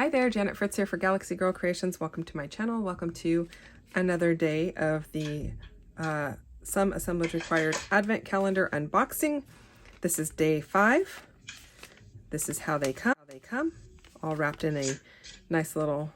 Hi there, Janet Fritz here for Galaxy Girl Creations. Welcome to my channel. Welcome to another day of the Some Assemblage Required Advent Calendar unboxing. This is day 5. This is how they come, all wrapped in a nice little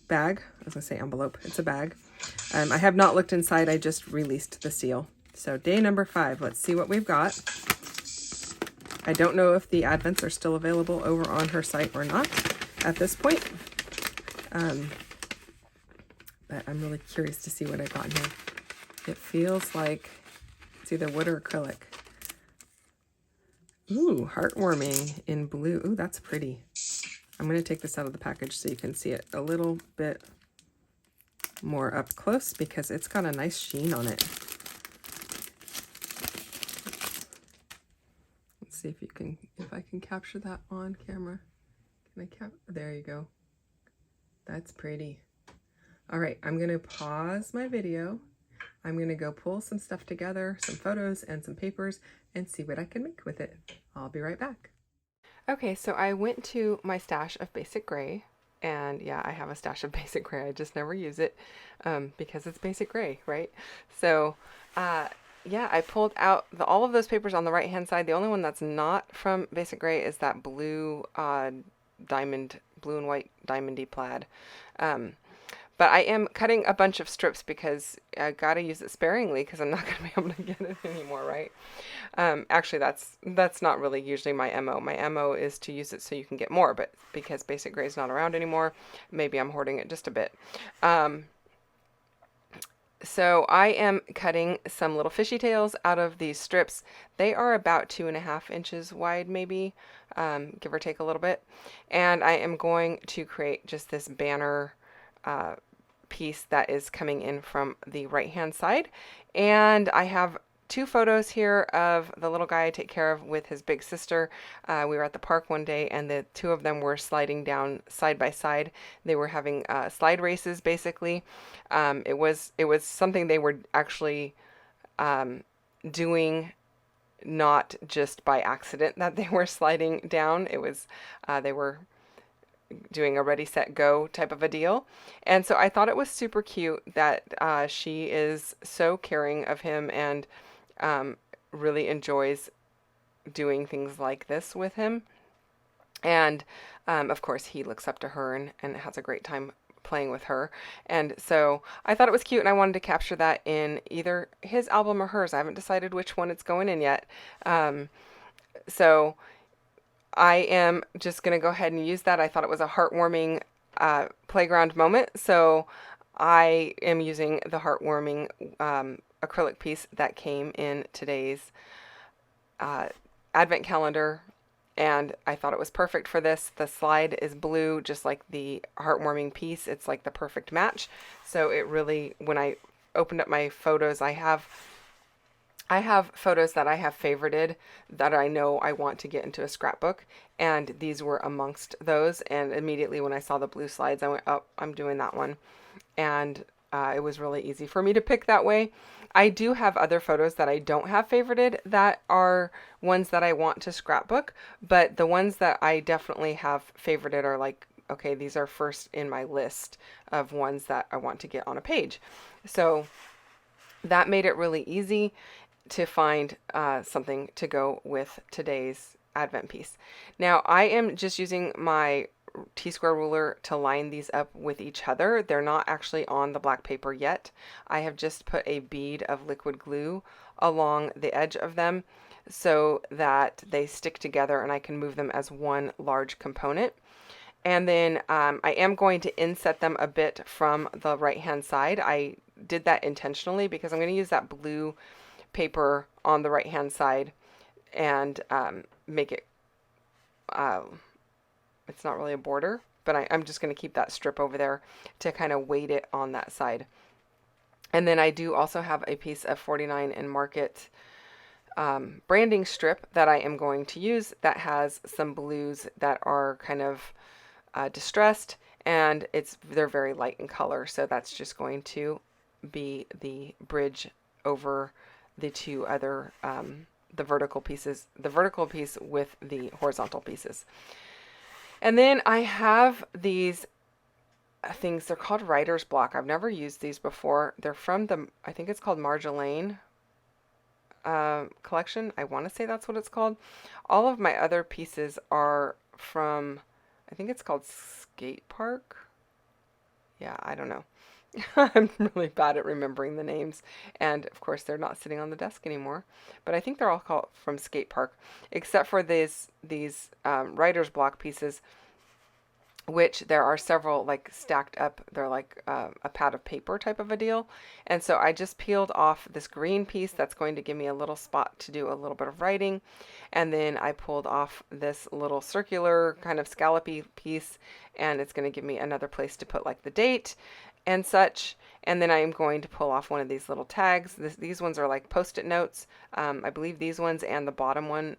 bag. I was gonna say envelope. It's a bag. I have not looked inside. I just released the seal. So day number 5. Let's see what we've got. I don't know if the advents are still available over on her site or not at this point. But I'm really curious to see what I got here. It feels like it's either wood or acrylic. Ooh, Heartwarming in blue. Ooh, that's pretty. I'm going to take this out of the package so you can see it a little bit more up close because it's got a nice sheen on it. Let's see if I can capture that on camera. Can I there you go. That's pretty. All right, I'm going to pause my video. I'm going to go pull some stuff together, some photos and some papers, and see what I can make with it. I'll be right back. Okay, so I went to my stash of basic gray, and yeah, I have a stash of basic gray. I just never use it because it's basic gray, right? So yeah, I pulled out all of those papers on the right hand side. The only one that's not from basic gray is that blue blue and white diamondy plaid. But I am cutting a bunch of strips because I gotta use it sparingly because I'm not gonna be able to get it anymore, right? Actually, that's not really usually my MO. My MO is to use it so you can get more, but because basic gray is not around anymore, maybe I'm hoarding it just a bit. So I am cutting some little fishy tails out of these strips. They are about 2.5 inches wide, maybe, give or take a little bit. And I am going to create just this banner piece that is coming in from the right hand side. And I have 2 photos here of the little guy I take care of with his big sister. We were at the park one day and the 2 of them were sliding down side by side. They were having slide races basically. It was something they were actually doing, not just by accident that they were sliding down. It was they were doing a ready, set, go type of a deal. And so I thought it was super cute that she is so caring of him and really enjoys doing things like this with him. And of course he looks up to her and has a great time playing with her. And so I thought it was cute and I wanted to capture that in either his album or hers. I haven't decided which one it's going in yet. So I am just going to go ahead and use that. I thought it was a heartwarming playground moment. So I am using the heartwarming acrylic piece that came in today's advent calendar. And I thought it was perfect for this. The slide is blue, just like the heartwarming piece. It's like the perfect match. So it really, when I opened up my photos, I have photos that I have favorited that I know I want to get into a scrapbook, and these were amongst those. And immediately when I saw the blue slides, I went, oh, I'm doing that one. And it was really easy for me to pick that way. I do have other photos that I don't have favorited that are ones that I want to scrapbook, but the ones that I definitely have favorited are like, okay, these are first in my list of ones that I want to get on a page. So that made it really easy to find something to go with today's advent piece. Now I am just using my T-square ruler to line these up with each other. They're not actually on the black paper yet. I have just put a bead of liquid glue along the edge of them so that they stick together and I can move them as one large component. And then I am going to inset them a bit from the right hand side. I did that intentionally because I'm going to use that blue paper on the right hand side and make it it's not really a border, but I'm just going to keep that strip over there to kind of weight it on that side. And then I do also have a piece of 49 and Market branding strip that I am going to use that has some blues that are kind of distressed, and they're very light in color, so that's just going to be the bridge over the 2 other the vertical pieces, the vertical piece with the horizontal pieces. And then I have these things. They're called writer's block. I've never used these before. They're from the, I think it's called Marjolaine collection. I want to say that's what it's called. All of my other pieces are from, I think it's called Skate Park. Yeah, I don't know. I'm really bad at remembering the names. And of course, they're not sitting on the desk anymore. But I think they're all called from Skate Park, except for these writer's block pieces, which there are several like stacked up. They're like a pad of paper type of a deal. And so I just peeled off this green piece that's going to give me a little spot to do a little bit of writing. And then I pulled off this little circular kind of scallopy piece, and it's going to give me another place to put like the date and such. And then I am going to pull off one of these little tags. These ones are like post-it notes. I believe these ones and the bottom one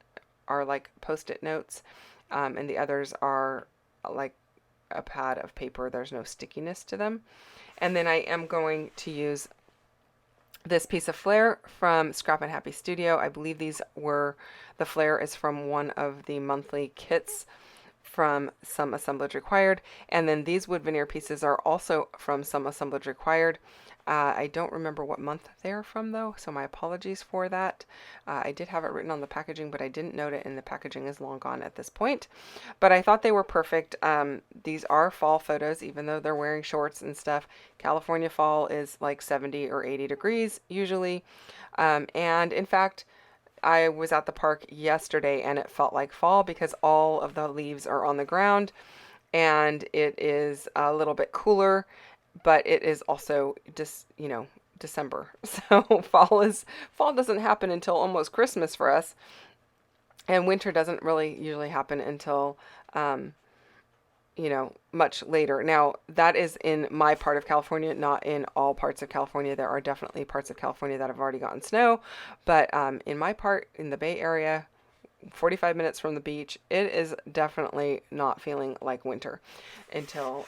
are like post-it notes. And the others are like a pad of paper. There's no stickiness to them. And then I am going to use this piece of flair from Scrap and Happy Studio. I believe these were, the flair is from one of the monthly kits from Some Assemblage Required. And then these wood veneer pieces are also from Some Assemblage Required. I don't remember what month they're from though, so my apologies for that. I did have it written on the packaging, but I didn't note it, and the packaging is long gone at this point. But I thought they were perfect. These are fall photos, even though they're wearing shorts and stuff. California fall is like 70 or 80 degrees usually. And in fact, I was at the park yesterday and it felt like fall because all of the leaves are on the ground and it is a little bit cooler, but it is also just, December. So fall doesn't happen until almost Christmas for us, and winter doesn't really usually happen until much later. Now, that is in my part of California, not in all parts of California. There are definitely parts of California that have already gotten snow, but in my part, in the Bay Area, 45 minutes from the beach, it is definitely not feeling like winter until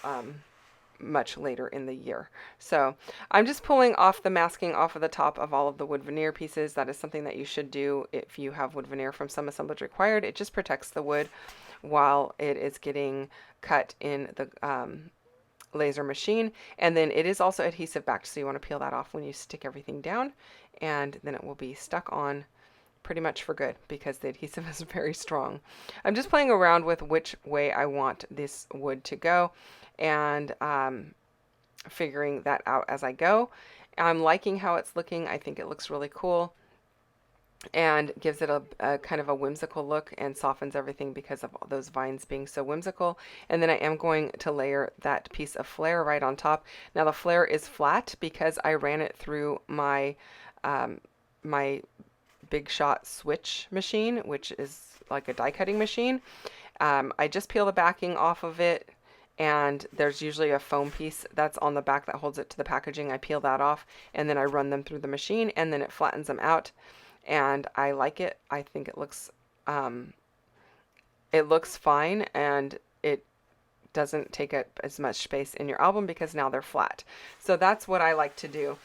much later in the year. So I'm just pulling off the masking off of the top of all of the wood veneer pieces. That is something that you should do if you have wood veneer from Some Assemblage Required. It just protects the wood while it is getting cut in the laser machine. And then it is also adhesive backed, so you want to peel that off when you stick everything down, and then it will be stuck on pretty much for good because the adhesive is very strong. I'm just playing around with which way I want this wood to go and figuring that out as I go. I'm liking how it's looking. I think it looks really cool and gives it a kind of a whimsical look and softens everything because of all those vines being so whimsical. And then I am going to layer that piece of flair right on top. Now the flair is flat because I ran it through my my Big Shot switch machine, which is like a die cutting machine. I just peel the backing off of it, and there's usually a foam piece that's on the back that holds it to the packaging. I peel that off and then I run them through the machine, and then it flattens them out, and I like it. I think it looks fine, and it doesn't take up as much space in your album because now they're flat. So that's what I like to do.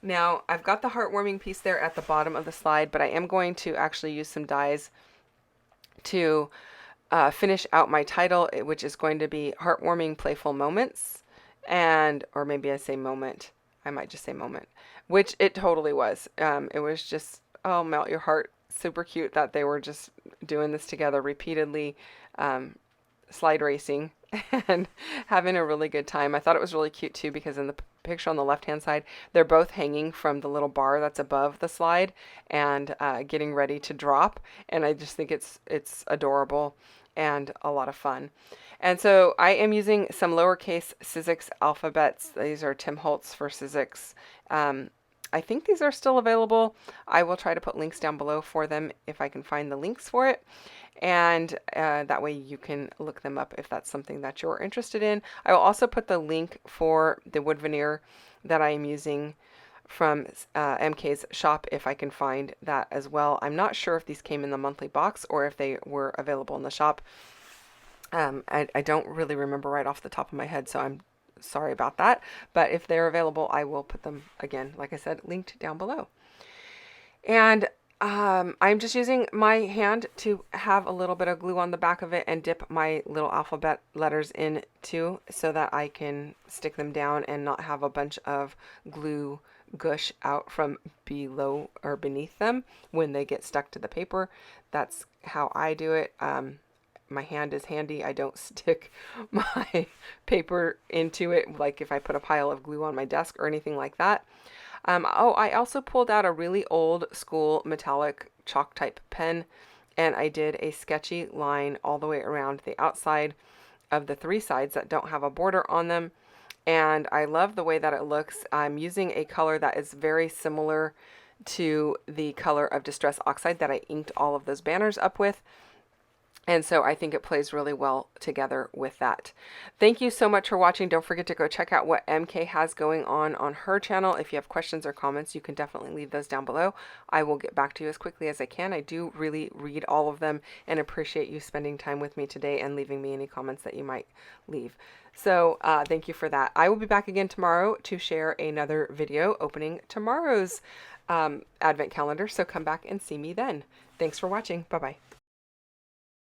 Now I've got the heartwarming piece there at the bottom of the slide, but I am going to actually use some dies to finish out my title, which is going to be Heartwarming Playful Moments. Or maybe I say moment. I might just say moment, which it totally was. It was just, oh, melt your heart. Super cute that they were just doing this together repeatedly, slide racing and having a really good time. I thought it was really cute too because in the picture on the left hand side, they're both hanging from the little bar that's above the slide and getting ready to drop, and I just think it's adorable and a lot of fun. And so I am using some lowercase Sizzix alphabets. These are Tim Holtz for Sizzix. I think these are still available. I will try to put links down below for them if I can find the links for it. And that way you can look them up if that's something that you're interested in. I will also put the link for the wood veneer that I am using from MK's shop if I can find that as well. I'm not sure if these came in the monthly box or if they were available in the shop. I don't really remember right off the top of my head, so I'm sorry about that. But if they're available, I will put them, again, like I said, linked down below. And I'm just using my hand to have a little bit of glue on the back of it and dip my little alphabet letters in too, so that I can stick them down and not have a bunch of glue gush out from below or beneath them when they get stuck to the paper. That's how I do it. My hand is handy. I don't stick my paper into it like if I put a pile of glue on my desk or anything like that. Oh, I also pulled out a really old school metallic chalk type pen, and I did a sketchy line all the way around the outside of the three sides that don't have a border on them. And I love the way that it looks. I'm using a color that is very similar to the color of Distress Oxide that I inked all of those banners up with. And so I think it plays really well together with that. Thank you so much for watching. Don't forget to go check out what MK has going on her channel. If you have questions or comments, you can definitely leave those down below. I will get back to you as quickly as I can. I do really read all of them and appreciate you spending time with me today and leaving me any comments that you might leave. So thank you for that. I will be back again tomorrow to share another video opening tomorrow's advent calendar. So come back and see me then. Thanks for watching. Bye-bye.